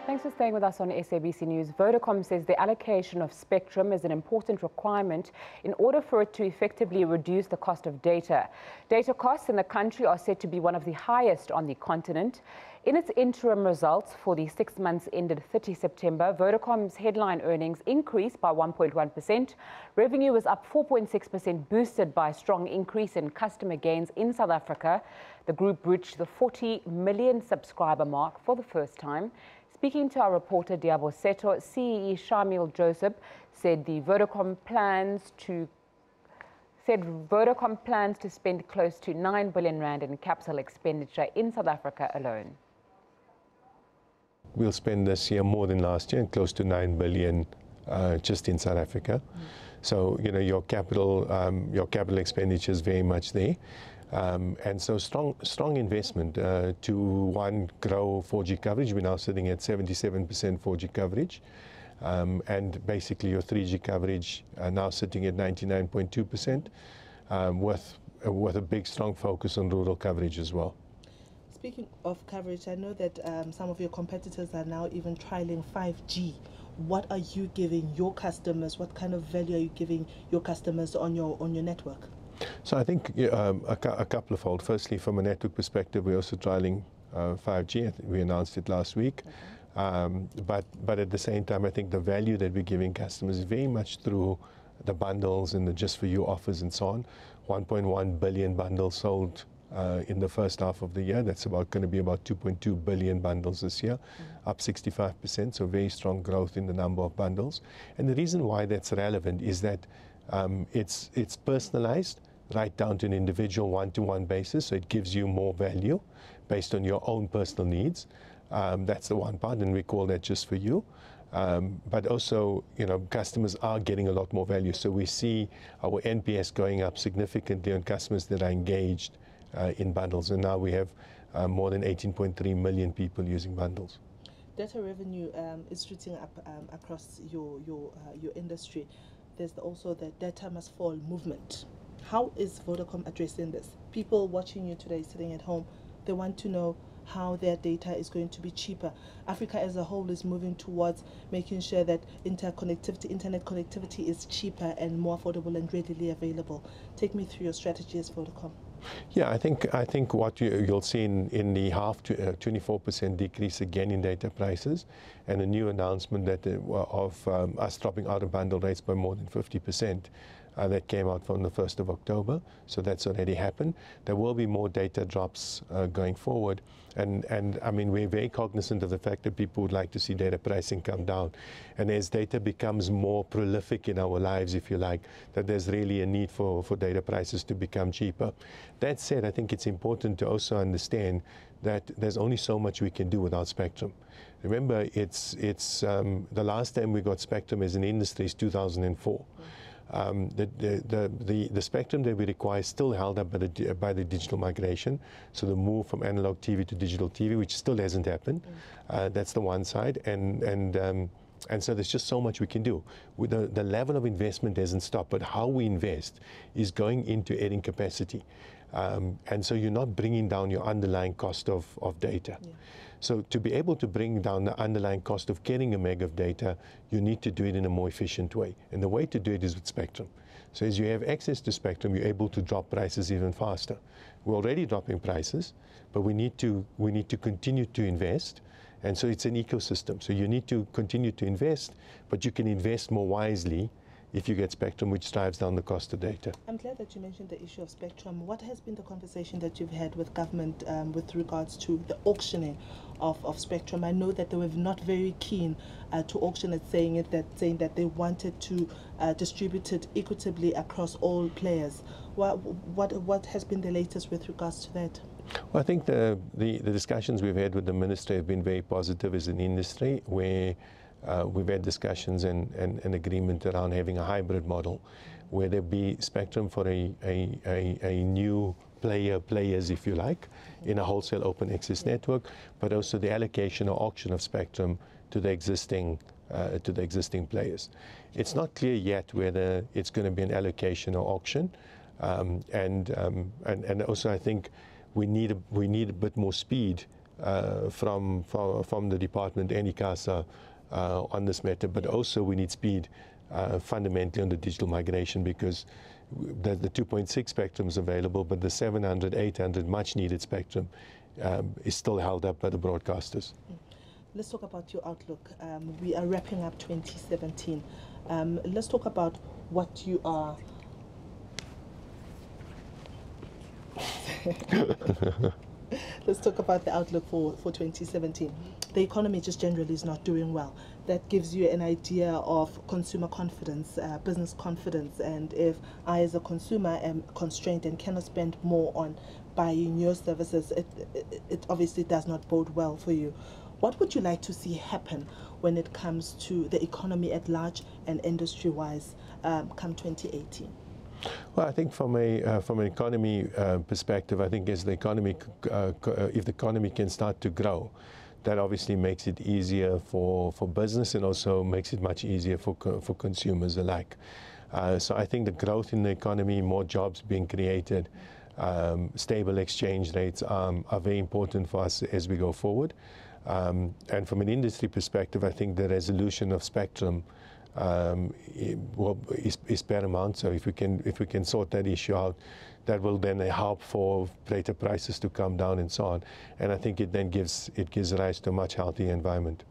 Thanks for staying with us on SABC News. Vodacom says the allocation of spectrum is an important requirement in order for it to effectively reduce the cost of data. Data costs in the country are said to be one of the highest on the continent. In its interim results for the 6 months ended 30 September, Vodacom's headline earnings increased by 1.1%. Revenue was up 4.6%, boosted by a strong increase in customer gains in South Africa. The group reached the 40 million subscriber mark for the first time. Speaking to our reporter Diabo Seto, CEE Shamil Joseph said Vodacom plans to spend close to 9 billion rand in capital expenditure in South Africa alone. We'll spend this year more than last year, close to 9 billion just in South Africa. So your capital expenditure is very much there. And so strong investment to grow 4G coverage. We're now sitting at 77% 4G coverage. And basically your 3G coverage now sitting at 99.2%, with a big strong focus on rural coverage as well. Speaking of coverage, I know that some of your competitors are now even trialing 5G. What are you giving your customers? What kind of value are you giving your customers on your network? So I think a couple of fold. Firstly, from a network perspective, we're also trialing 5G. We announced it last week. But at the same time, I think the value that we're giving customers is very much through the bundles and the Just For You offers and so on. 1.1 billion bundles sold in the first half of the year. That's going to be about 2.2 billion bundles this year, up 65%. So very strong growth in the number of bundles. And the reason why that's relevant is that it's personalized right down to an individual one-to-one basis. So it gives you more value based on your own personal needs. That's the one part, and we call that Just For You. But also, customers are getting a lot more value. So we see our NPS going up significantly on customers that are engaged in bundles. And now we have more than 18.3 million people using bundles. Data revenue is shooting up across your industry. There's also the data must fall movement. How is Vodacom addressing this? People watching you today, sitting at home, they want to know how their data is going to be cheaper. Africa as a whole is moving towards making sure that internet connectivity is cheaper and more affordable and readily available. Take me through your strategy as Vodacom. Yeah, I think what you'll see in the half to 24% decrease again in data prices, and a new announcement that of us dropping out of bundle rates by more than 50%. That came out from the 1st of October, so that's already happened. There will be more data drops going forward, and I mean, we're very cognizant of the fact that people would like to see data pricing come down. And as data becomes more prolific in our lives, if you like, that there's really a need for data prices to become cheaper. That said, I think it's important to also understand that there's only so much we can do without spectrum. Remember, it's the last time we got spectrum as an industry is 2004. The spectrum that we require is still held up by the digital migration. So the move from analog TV to digital TV, which still hasn't happened. That's the one side. And so there's just so much we can do. The level of investment hasn't stopped, but how we invest is going into adding capacity. And so you're not bringing down your underlying cost of data. Yeah. So to be able to bring down the underlying cost of getting a meg of data, you need to do it in a more efficient way. And the way to do it is with spectrum. So as you have access to spectrum, you're able to drop prices even faster. We're already dropping prices, but we need to continue to invest. And so it's an ecosystem. So you need to continue to invest, but you can invest more wisely if you get spectrum, which drives down the cost of data. I'm glad that you mentioned the issue of spectrum. What has been the conversation that you've had with government with regards to the auctioning of spectrum? I know that they were not very keen to auction it, saying that they wanted to distribute it equitably across all players. What has been the latest with regards to that? Well, I think the discussions we've had with the ministry have been very positive as an industry, where we've had discussions and an agreement around having a hybrid model where there be spectrum for a new players, if you like, in a wholesale open access network, but also the allocation or auction of spectrum to the existing players. It's not clear yet whether it's going to be an allocation or auction, and also I think we need a bit more speed from the department and ICASA on this matter, but also we need speed fundamentally on the digital migration, because the 2.6 spectrum is available, but the 700, 800 much needed spectrum is still held up by the broadcasters. Let's talk about your outlook. We are wrapping up 2017. Let's talk about what you are. Let's talk about the outlook for 2017. The economy just generally is not doing well. That gives you an idea of consumer confidence, business confidence, and if I as a consumer am constrained and cannot spend more on buying your services, it obviously does not bode well for you. What would you like to see happen when it comes to the economy at large and industry-wise come 2018? Well, I think from an economy perspective, I think as the economy, if the economy can start to grow, that obviously makes it easier for business and also makes it much easier for consumers alike. So I think the growth in the economy, more jobs being created, stable exchange rates are very important for us as we go forward. And from an industry perspective, I think the resolution of spectrum is paramount. So if we can sort that issue out, that will then help for data prices to come down and so on. And I think it then gives rise to a much healthier environment.